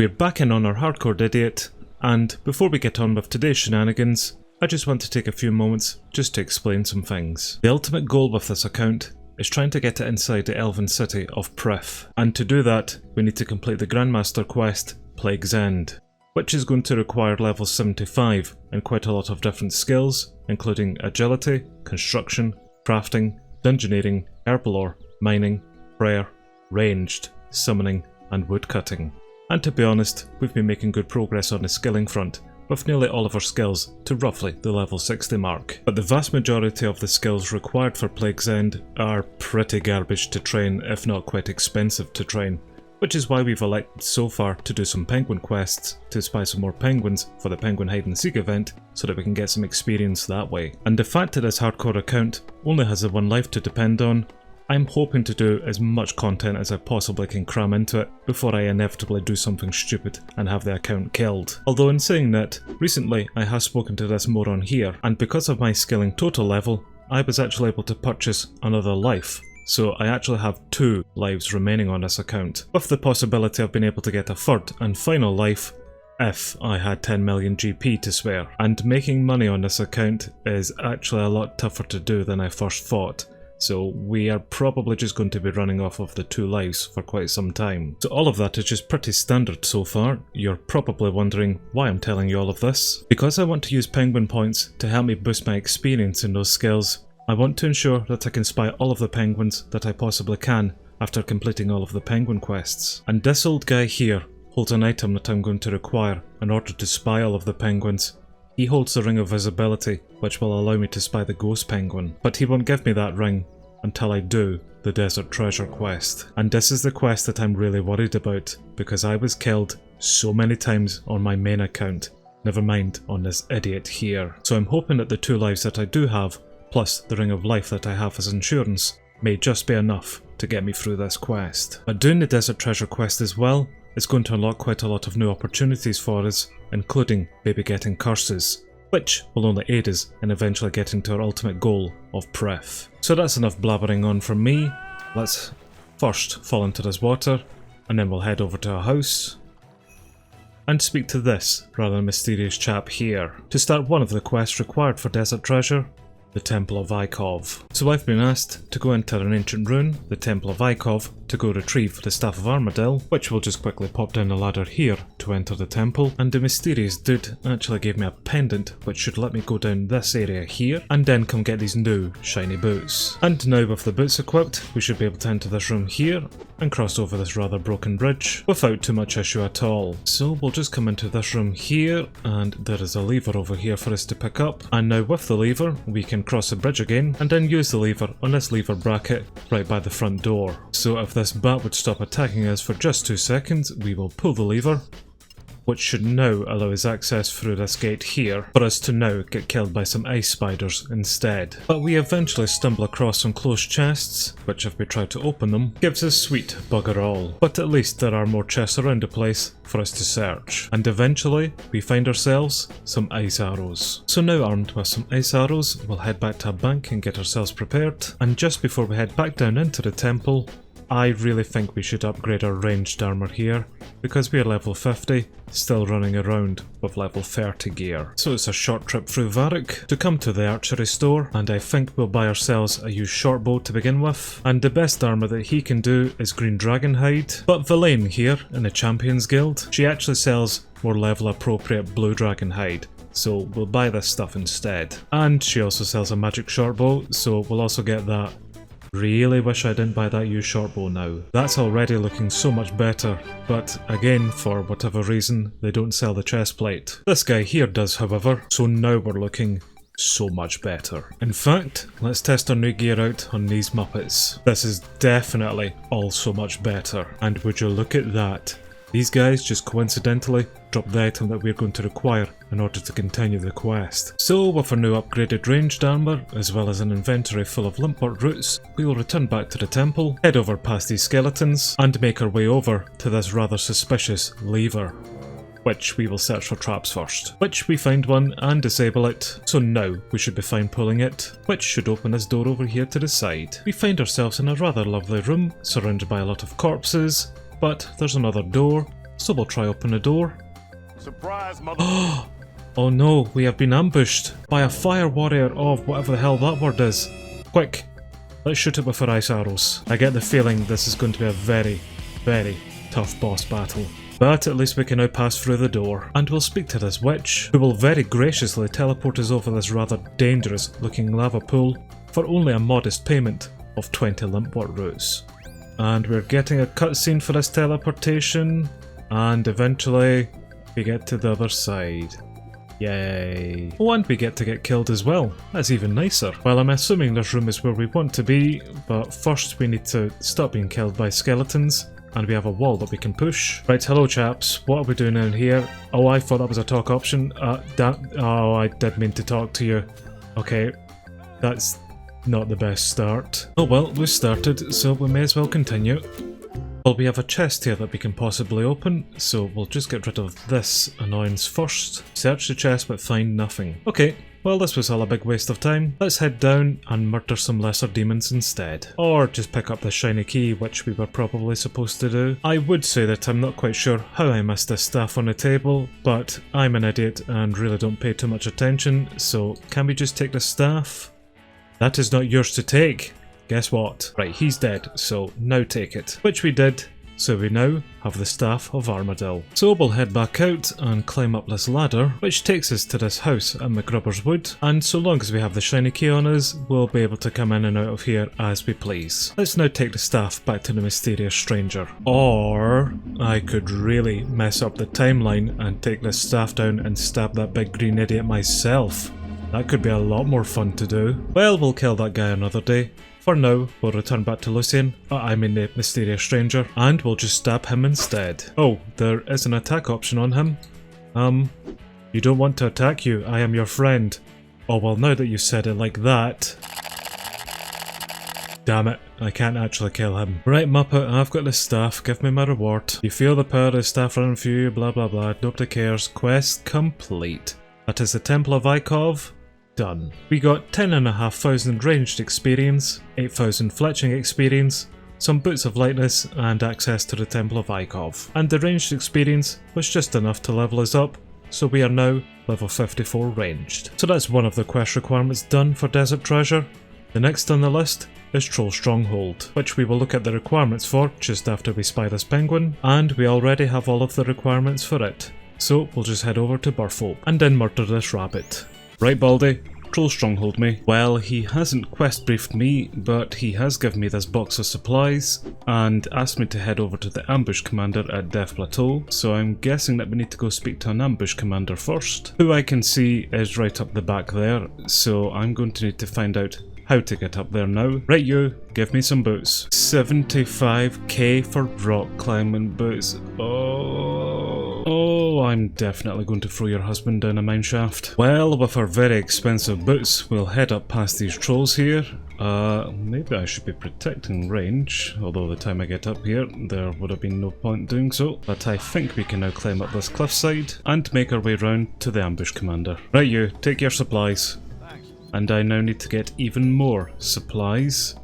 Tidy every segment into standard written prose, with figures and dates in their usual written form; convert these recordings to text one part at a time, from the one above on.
We're back in on our hardcore idiot, and before we get on with today's shenanigans, I just want to take a few moments just to explain some things. The ultimate goal with this account is trying to get it inside the elven city of Prif, and to do that we need to complete the Grandmaster quest, Plague's End, which is going to require level 75 and quite a lot of different skills, including agility, construction, crafting, dungeoneering, herblore, mining, prayer, ranged, summoning and woodcutting. And to be honest, we've been making good progress on the skilling front, with nearly all of our skills to roughly the level 60 mark. But the vast majority of the skills required for Plague's End are pretty garbage to train, if not quite expensive to train, which is why we've elected so far to do some penguin quests to spy some more penguins for the Penguin Hide and Seek event so that we can get some experience that way. And the fact that this hardcore account only has the one life to depend on, I'm hoping to do as much content as I possibly can cram into it before I inevitably do something stupid and have the account killed. Although in saying that, recently I have spoken to this moron here, and because of my skilling total level, I was actually able to purchase another life. So I actually have 2 lives remaining on this account, with the possibility of being able to get a third and final life if I had 10 million GP to spare. And making money on this account is actually a lot tougher to do than I first thought. So we are probably just going to be running off of the 2 lives for quite some time. So all of that is just pretty standard so far. You're probably wondering why I'm telling you all of this. Because I want to use penguin points to help me boost my experience in those skills, I want to ensure that I can spy all of the penguins that I possibly can after completing all of the penguin quests. And this old guy here holds an item that I'm going to require in order to spy all of the penguins. He holds the Ring of Visibility, which will allow me to spy the ghost penguin, but he won't give me that ring until I do the Desert Treasure quest. And this is the quest that I'm really worried about, because I was killed so many times on my main account, never mind on this idiot here. So I'm hoping that the 2 lives that I do have, plus the Ring of Life that I have as insurance, may just be enough to get me through this quest. But doing the Desert Treasure quest as well is going to unlock quite a lot of new opportunities for us, including maybe getting curses, which will only aid us in eventually getting to our ultimate goal of Prif. So that's enough blabbering on from me. Let's first fall into this water, and then we'll head over to our house and speak to this rather mysterious chap here to start one of the quests required for Desert Treasure, the Temple of Ikov. So I've been asked to go into an ancient ruin, the Temple of Ikov, to go retrieve the Staff of Armadil, which will just quickly pop down the ladder here to enter the temple, and the mysterious dude actually gave me a pendant which should let me go down this area here and then come get these new shiny boots. And now with the boots equipped, we should be able to enter this room here and cross over this rather broken bridge without too much issue at all. So we'll just come into this room here, and there is a lever over here for us to pick up, and now with the lever we can cross the bridge again and then use the lever on this lever bracket right by the front door. So if this bat would stop attacking us for just 2 seconds, we will pull the lever, which should now allow us access through this gate here, for us to now get killed by some ice spiders instead. But we eventually stumble across some closed chests, which if we try to open them, gives us sweet bugger all. But at least there are more chests around the place for us to search. And eventually, we find ourselves some ice arrows. So now armed with some ice arrows, we'll head back to a bank and get ourselves prepared. And just before we head back down into the temple, I really think we should upgrade our ranged armour here, because we are level 50, still running around with level 30 gear. So it's a short trip through Varrock to come to the archery store, and I think we'll buy ourselves a used shortbow to begin with. And the best armour that he can do is green dragon hide, but Villain here in the Champions Guild, she actually sells more level appropriate blue dragon hide. So we'll buy this stuff instead. And she also sells a magic shortbow, so we'll also get that. Really wish I didn't buy that used shortbow now. That's already looking so much better, but again, for whatever reason, they don't sell the chest plate. This guy here does, however, so now we're looking so much better. In fact, let's test our new gear out on these Muppets. This is definitely all so much better, and would you look at that? These guys just coincidentally dropped the item that we're going to require in order to continue the quest. So with our new upgraded ranged armour, as well as an inventory full of limpwort roots, we will return back to the temple, head over past these skeletons, and make our way over to this rather suspicious lever, which we will search for traps first. Which we find one and disable it, so now we should be fine pulling it, which should open this door over here to the side. We find ourselves in a rather lovely room, surrounded by a lot of corpses, but there's another door, so we'll try open the door. Surprise, mother. Oh no, we have been ambushed by a fire warrior of whatever the hell that word is. Quick, let's shoot it with our ice arrows. I get the feeling this is going to be a very, very tough boss battle. But at least we can now pass through the door, and we'll speak to this witch, who will very graciously teleport us over this rather dangerous looking lava pool for only a modest payment of 20 limpwort roots. And we're getting a cutscene for this teleportation, and eventually we get to the other side. Yay. Oh, and we get to get killed as well. That's even nicer. Well, I'm assuming this room is where we want to be, but first we need to stop being killed by skeletons, and we have a wall that we can push. Right, hello chaps, what are we doing in here? Oh, I thought that was a talk option. Oh, I did mean to talk to you. Okay, that's not the best start. Oh well, we started, so we may as well continue. Well, we have a chest here that we can possibly open, so we'll just get rid of this annoyance first. Search the chest but find nothing. Okay, well this was all a big waste of time. Let's head down and murder some lesser demons instead. Or just pick up the shiny key, which we were probably supposed to do. I would say that I'm not quite sure how I missed this staff on the table, but I'm an idiot and really don't pay too much attention, so can we just take the staff? That is not yours to take. Guess what? Right, he's dead, so now take it. Which we did, so we now have the Staff of Armadillo. So we'll head back out and climb up this ladder, which takes us to this house at McGrubber's Wood, and so long as we have the shiny key on us, we'll be able to come in and out of here as we please. Let's now take the staff back to the mysterious stranger. Or I could really mess up the timeline and take this staff down and stab that big green idiot myself. That could be a lot more fun to do. Well, we'll kill that guy another day. For now, we'll return back to Lucian, the mysterious stranger, and we'll just stab him instead. Oh, there is an attack option on him. You don't want to attack you, I am your friend. Oh well, now that you said it like that... Damn it, I can't actually kill him. Right Muppet, I've got the staff, give me my reward. You feel the power of the staff running through you, blah blah blah, nobody cares. Quest complete. That is the Temple of Ikov. Done. We got 10,500 ranged experience, 8,000 fletching experience, some boots of lightness, and access to the Temple of Ikov. And the ranged experience was just enough to level us up, so we are now level 54 ranged. So that's one of the quest requirements done for Desert Treasure. The next on the list is Troll Stronghold, which we will look at the requirements for just after we spy this penguin, and we already have all of the requirements for it. So we'll just head over to Burfolk and then murder this rabbit. Right Baldy, Troll Stronghold me. Well, he hasn't quest briefed me, but he has given me this box of supplies and asked me to head over to the ambush commander at Death Plateau, so I'm guessing that we need to go speak to an ambush commander first, who I can see is right up the back there, so I'm going to need to find out how to get up there now. Right you, give me some boots. 75k for rock climbing boots. Oh, I'm definitely going to throw your husband down a mineshaft. Well, with our very expensive boots, we'll head up past these trolls here. Maybe I should be protecting range, although the time I get up here, there would have been no point doing so. But I think we can now climb up this cliffside and make our way round to the ambush commander. Right you, take your supplies. And I now need to get even more supplies.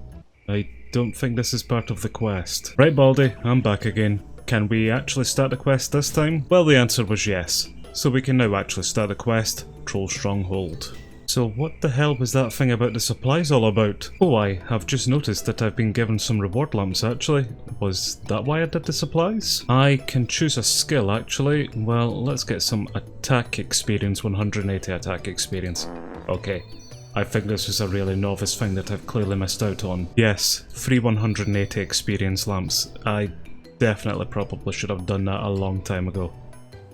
I don't think this is part of the quest. Right Baldy, I'm back again. Can we actually start the quest this time? Well, the answer was yes. So we can now actually start the quest, Troll Stronghold. So what the hell was that thing about the supplies all about? Oh, I have just noticed that I've been given some reward lamps actually. Was that why I did the supplies? I can choose a skill actually. Well, let's get some attack experience, 180 attack experience. Okay. I think this is a really novice thing that I've clearly missed out on. Yes, free 180 experience lamps. I definitely probably should have done that a long time ago.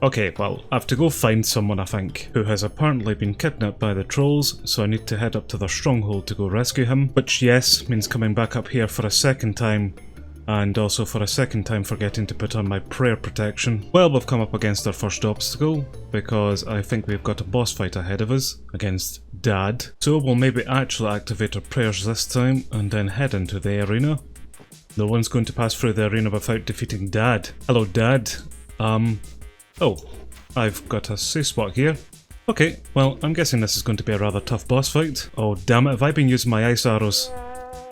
Okay, well, I have to go find someone, I think, who has apparently been kidnapped by the trolls, so I need to head up to their stronghold to go rescue him, which, yes, means coming back up here for a second time, and also for a second time forgetting to put on my prayer protection. Well, we've come up against our first obstacle, because I think we've got a boss fight ahead of us, against Dad. So we'll maybe actually activate our prayers this time, and then head into the arena. No one's going to pass through the arena without defeating Dad. Hello, Dad. Oh, I've got a safe spot here. Okay, well, I'm guessing this is going to be a rather tough boss fight. Oh, damn it, have I been using my ice arrows?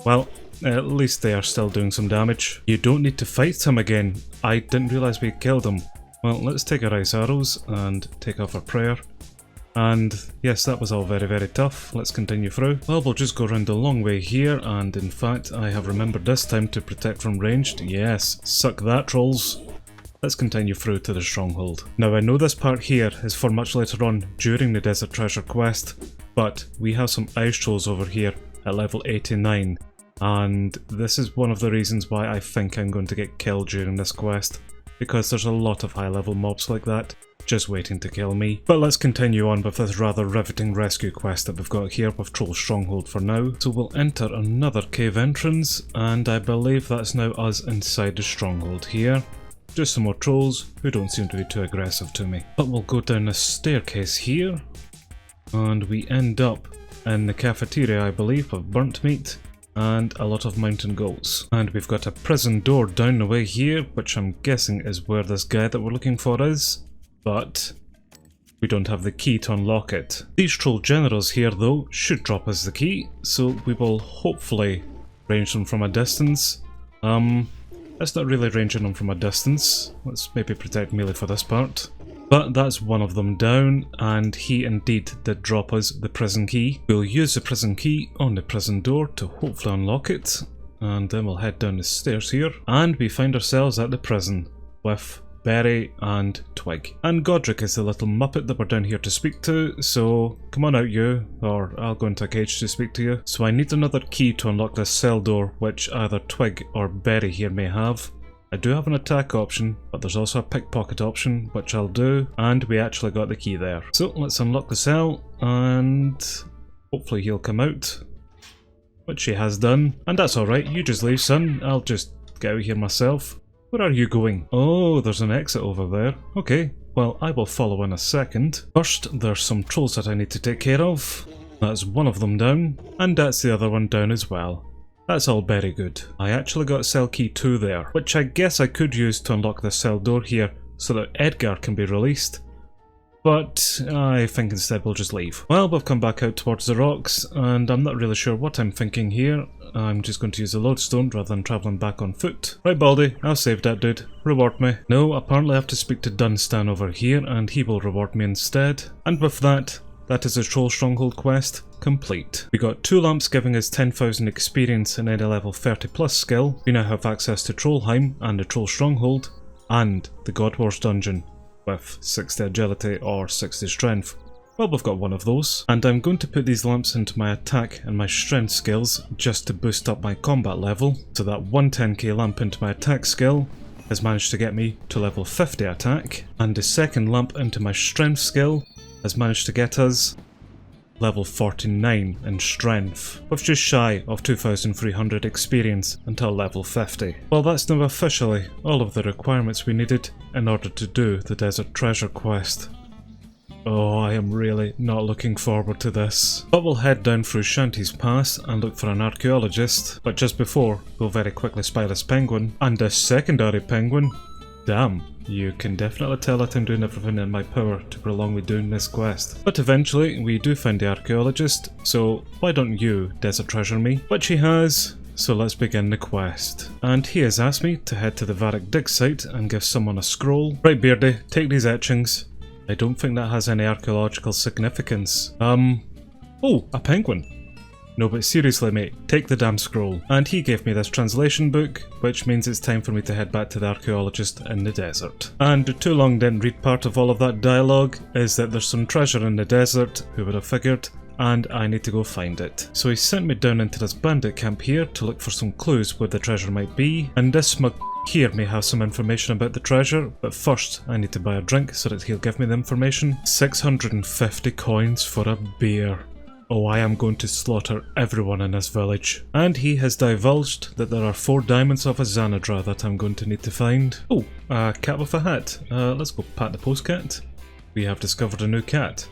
Well, at least they are still doing some damage. You don't need to fight him again. I didn't realise we killed him. Well, let's take our ice arrows and take off our prayer. And yes, that was all very, very tough. Let's continue through. Well, we'll just go around the long way here, and in fact, I have remembered this time to protect from ranged. Yes, suck that, trolls. Let's continue through to the stronghold. Now, I know this part here is for much later on during the Desert Treasure quest, but we have some ice trolls over here at level 89, and this is one of the reasons why I think I'm going to get killed during this quest, because there's a lot of high level mobs like that just waiting to kill me. But let's continue on with this rather riveting rescue quest that we've got here with Troll Stronghold for now. So we'll enter another cave entrance, and I believe that's now us inside the stronghold here. Just some more trolls who don't seem to be too aggressive to me. But we'll go down a staircase here, and we end up in the cafeteria, I believe, of burnt meat and a lot of mountain goats. And we've got a prison door down the way here, which I'm guessing is where this guy that we're looking for is. But we don't have the key to unlock it. These troll generals here though should drop us the key, so we will hopefully range them from a distance. That's not really ranging them from a distance. Let's maybe protect melee for this part. But that's one of them down, and he indeed did drop us the prison key. We'll use the prison key on the prison door to hopefully unlock it, and then we'll head down the stairs here, and we find ourselves at the prison with Berry and Twig. And Godric is the little muppet that we're down here to speak to, so come on out you, or I'll go into a cage to speak to you. So I need another key to unlock this cell door, which either Twig or Berry here may have. I do have an attack option, but there's also a pickpocket option, which I'll do, and we actually got the key there. So let's unlock the cell, and hopefully he'll come out, which he has done. And that's alright, you just leave, son, I'll just get out here myself. Where are you going? Oh, there's an exit over there. Okay, well, I will follow in a second. First, there's some trolls that I need to take care of. That's one of them down, and that's the other one down as well. That's all very good. I actually got cell key 2 there, which I guess I could use to unlock the cell door here so that Edgar can be released. But I think instead we'll just leave. Well, we've come back out towards the rocks, and I'm not really sure what I'm thinking here. I'm just going to use the lodestone rather than travelling back on foot. Right, Baldy, I've saved that dude. Reward me. No, apparently I have to speak to Dunstan over here, and he will reward me instead. And with that, that is the Troll Stronghold quest complete. We got 2 lamps giving us 10,000 experience and any level 30 plus skill. We now have access to Trollheim and the Troll Stronghold, and the God Wars dungeon with 60 agility or 60 strength. Well, we've got one of those, and I'm going to put these lamps into my attack and my strength skills just to boost up my combat level. So that 110k lamp into my attack skill has managed to get me to level 50 attack, and the second lamp into my strength skill has managed to get us level 49 in strength, with just shy of 2,300 experience until level 50. Well, that's now officially all of the requirements we needed in order to do the Desert Treasure quest. Oh, I am really not looking forward to this. But we'll head down through Shanty's Pass and look for an archaeologist, but just before, we'll very quickly spy this penguin, and a secondary penguin. Damn, you can definitely tell that I'm doing everything in my power to prolong me doing this quest. But eventually, we do find the archaeologist, so why don't you Desert Treasure me? Which he has, so let's begin the quest. And he has asked me to head to the Varric dig site and give someone a scroll. Right, Beardy, take these etchings. I don't think that has any archaeological significance. Oh, a penguin. No, but seriously mate, take the damn scroll. And he gave me this translation book, which means it's time for me to head back to the archaeologist in the desert. And too long didn't read part of all of that dialogue, is that there's some treasure in the desert, who would have figured, and I need to go find it. So he sent me down into this bandit camp here to look for some clues where the treasure might be, and this smug here may have some information about the treasure, but first I need to buy a drink so that he'll give me the information. 650 coins for a beer. Oh, I am going to slaughter everyone in this village. And he has divulged that there are 4 diamonds of a Xanadra that I'm going to need to find. Oh, a cat with a hat. Let's go pat the postcat. We have discovered a new cat.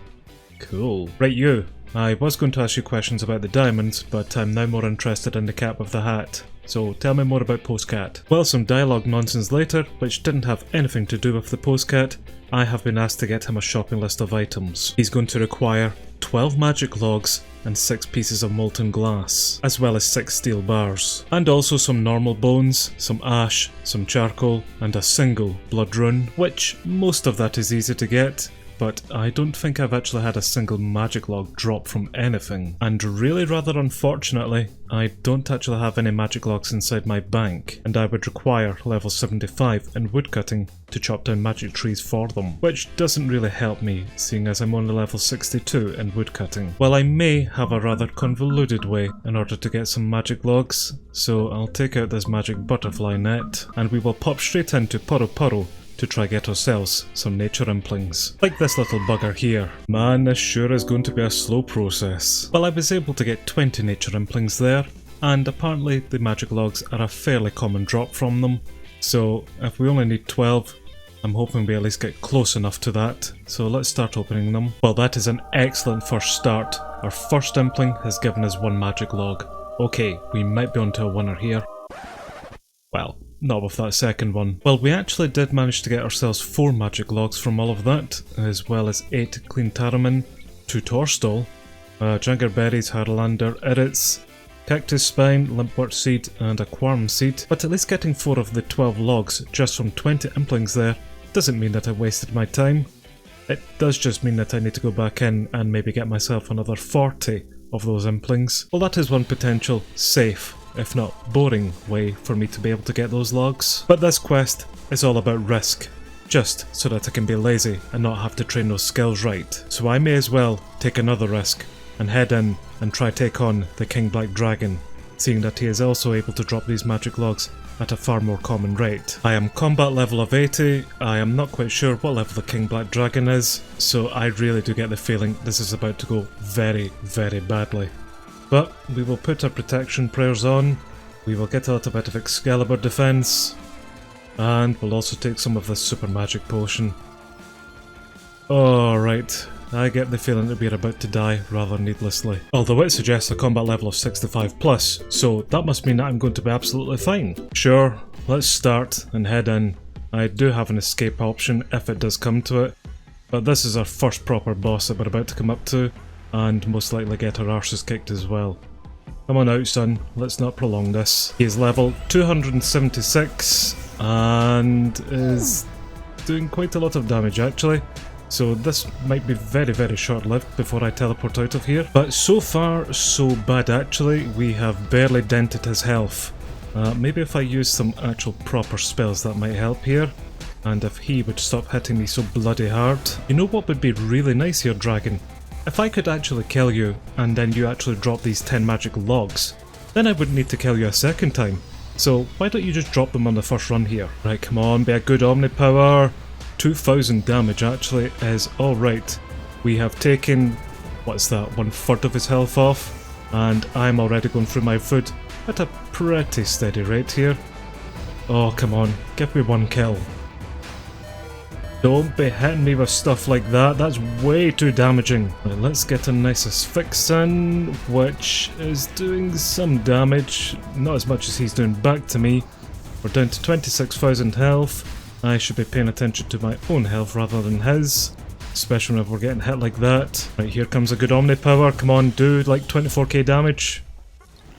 Cool. Right, you. I was going to ask you questions about the diamonds, but I'm now more interested in the cat with the hat. So tell me more about Postcat. Well, some dialogue nonsense later, which didn't have anything to do with the Postcat, I have been asked to get him a shopping list of items. He's going to require 12 magic logs and 6 pieces of molten glass, as well as 6 steel bars. And also some normal bones, some ash, some charcoal, and a single blood rune, which most of that is easy to get, but I don't think I've actually had a single magic log drop from anything. And really rather unfortunately, I don't actually have any magic logs inside my bank, and I would require level 75 in woodcutting to chop down magic trees for them, which doesn't really help me, seeing as I'm only level 62 in woodcutting. Well, I may have a rather convoluted way in order to get some magic logs, so I'll take out this magic butterfly net, and we will pop straight into Poro to try get ourselves some nature implings. Like this little bugger here. Man, this sure is going to be a slow process. Well, I was able to get 20 nature implings there, and apparently the magic logs are a fairly common drop from them. So if we only need 12, I'm hoping we at least get close enough to that. So let's start opening them. Well, that is an excellent first start. Our first impling has given us 1 magic log. Okay, we might be onto a winner here. Well, not with that second one. Well, we actually did manage to get ourselves 4 magic logs from all of that, as well as 8 clean Taramin, 2 Torstol, Jaggerberries, Harlander, Irrits, Cactus Spine, Limpwort Seed, and a Quarm Seed. But at least getting 4 of the 12 logs just from 20 implings there doesn't mean that I wasted my time. It does just mean that I need to go back in and maybe get myself another 40 of those implings. Well, that is one potential safe, if not boring, way for me to be able to get those logs. But this quest is all about risk, just so that I can be lazy and not have to train those skills right. So I may as well take another risk and head in and try take on the King Black Dragon, seeing that he is also able to drop these magic logs at a far more common rate. I am combat level of 80, I am not quite sure what level the King Black Dragon is, so I really do get the feeling this is about to go very, very badly. But we will put our protection prayers on, we will get a little bit of Excalibur defense, and we'll also take some of this super magic potion. Alright, I get the feeling that we're about to die rather needlessly. Although it suggests a combat level of 65 plus, so that must mean that I'm going to be absolutely fine. Sure, let's start and head in. I do have an escape option if it does come to it, but this is our first proper boss that we're about to come up to, and most likely get our arses kicked as well. Come on out, son, let's not prolong this. He is level 276 and is doing quite a lot of damage actually, so this might be very, very short-lived before I teleport out of here. But so far so bad actually, we have barely dented his health. Maybe if I use some actual proper spells that might help here, and if he would stop hitting me so bloody hard. You know what would be really nice here, Dragon? If I could actually kill you, and then you actually drop these 10 magic logs, then I wouldn't need to kill you a second time. So why don't you just drop them on the first run here? Right, come on, be a good Omnipower. 2000 damage actually is alright. We have taken, what's that, 1/3 of his health off, and I'm already going through my food at a pretty steady rate here. Oh, come on, give me 1 kill. Don't be hitting me with stuff like that, that's way too damaging. Right, let's get a nice Asphyxian, which is doing some damage, not as much as he's doing back to me. We're down to 26,000 health. I should be paying attention to my own health rather than his, especially when we're getting hit like that. Right, here comes a good Omnipower, come on, do like 24k damage.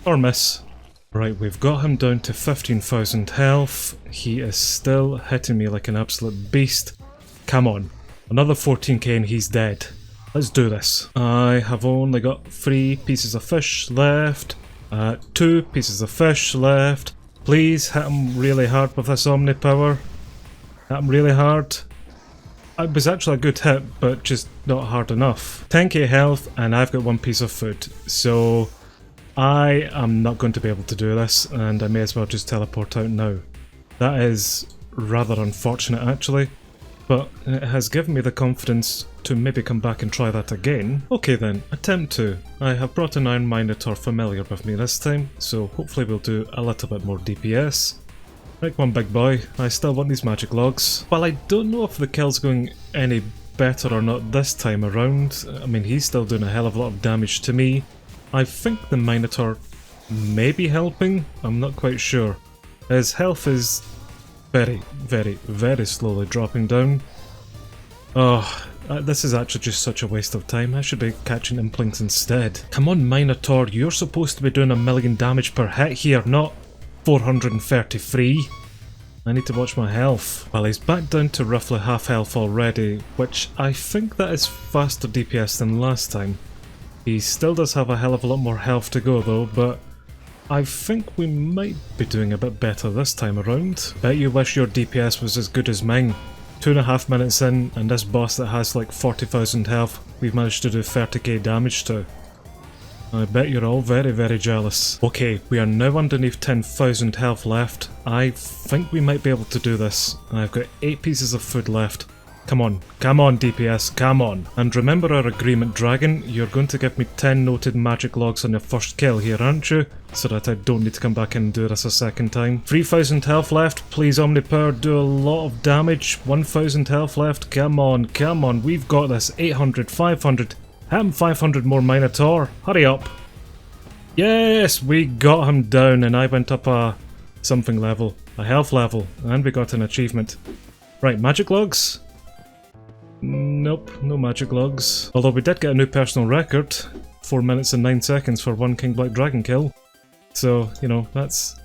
Or miss. Right, we've got him down to 15,000 health. He is still hitting me like an absolute beast. Come on, another 14k and he's dead. Let's do this. I have only got 3 pieces of fish left, 2 pieces of fish left. Please hit him really hard with this Omnipower. Hit him really hard. It was actually a good hit, but just not hard enough. 10k health and I've got 1 piece of food, so I am not going to be able to do this, and I may as well just teleport out now. That is rather unfortunate actually, but it has given me the confidence to maybe come back and try that again. Okay then, attempt 2. I have brought an Iron Minotaur familiar with me this time, so hopefully we'll do a little bit more DPS. Right, come on big boy, I still want these magic logs. While I don't know if the kill's going any better or not this time around, I mean he's still doing a hell of a lot of damage to me. I think the Minotaur may be helping, I'm not quite sure. His health is very, very, very slowly dropping down. Oh, This is actually just such a waste of time. I should be catching implings instead. Come on, Minotaur, you're supposed to be doing 1,000,000 damage per hit here, not 433. I need to watch my health. Well, he's back down to roughly half health already, which I think that is faster DPS than last time. He still does have a hell of a lot more health to go though, but I think we might be doing a bit better this time around. Bet you wish your DPS was as good as mine. 2.5 minutes in, and this boss that has like 40,000 health, we've managed to do 30k damage to. I bet you're all very, very jealous. Okay, we are now underneath 10,000 health left. I think we might be able to do this. I've got 8 pieces of food left. Come on DPS, come on. And remember our agreement, Dragon, you're going to give me 10 noted magic logs on your first kill here, aren't you? So that I don't need to come back in and do this a second time. 3,000 health left, please Omnipower, do a lot of damage. 1,000 health left, come on, we've got this. 800, 500, and 500 more Minotaur, hurry up. Yes, we got him down and I went up a something level, a health level, and we got an achievement. Right, magic logs? Nope, no magic logs. Although we did get a new personal record, 4 minutes and 9 seconds for one King Black Dragon kill. So, you know, that's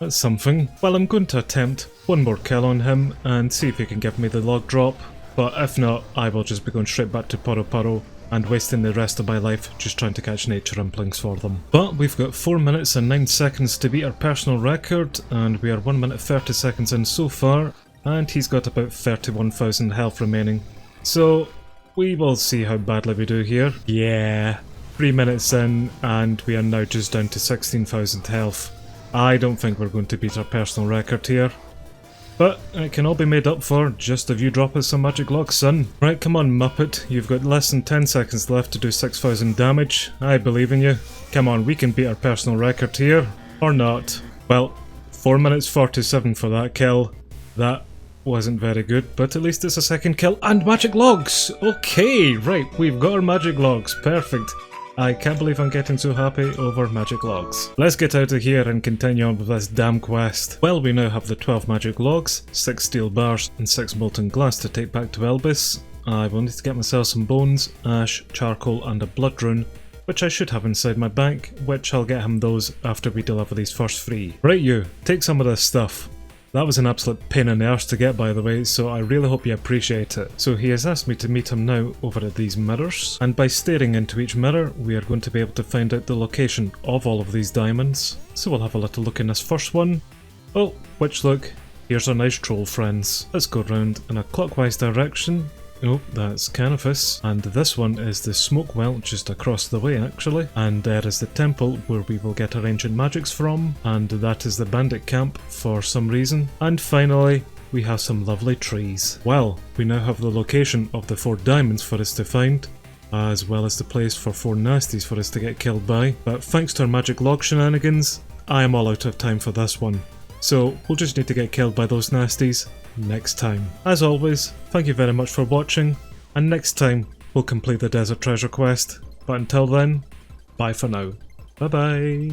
something. Well, I'm going to attempt one more kill on him and see if he can give me the log drop. But if not, I will just be going straight back to Poro and wasting the rest of my life just trying to catch nature implings for them. But we've got 4 minutes and 9 seconds to beat our personal record, and we are 1 minute 30 seconds in so far. And he's got about 31,000 health remaining. So we will see how badly we do here. Yeah, 3 minutes in and we are now just down to 16,000 health. I don't think we're going to beat our personal record here. But it can all be made up for just if you drop us some magic logs, son. Right, come on Muppet, you've got less than 10 seconds left to do 6,000 damage. I believe in you. Come on, we can beat our personal record here. Or not. Well, 4 minutes 47 for that kill. That wasn't very good, but at least it's a second kill and magic logs! Okay, right, we've got our magic logs, perfect. I can't believe I'm getting so happy over magic logs. Let's get out of here and continue on with this damn quest. Well, we now have the 12 magic logs, 6 steel bars and 6 molten glass to take back to Elbis. I will need to get myself some bones, ash, charcoal and a blood rune, which I should have inside my bank, which I'll get him those after we deliver these first 3. Right you, take some of this stuff. That was an absolute pain in the arse to get, by the way, so I really hope you appreciate it. So he has asked me to meet him now over at these mirrors, and by staring into each mirror, we are going to be able to find out the location of all of these diamonds. So we'll have a little look in this first one. Oh, which look, here's our nice troll friends. Let's go round in a clockwise direction. Oh, that's Canifus. And this one is the smoke well just across the way actually. And there is the temple where we will get our ancient magics from. And that is the bandit camp for some reason. And finally, we have some lovely trees. Well, we now have the location of the 4 diamonds for us to find, as well as the place for 4 nasties for us to get killed by. But thanks to our magic log shenanigans, I am all out of time for this one. So we'll just need to get killed by those nasties next time. As always, thank you very much for watching, and next time we'll complete the desert treasure quest. But until then, bye for now. Bye bye.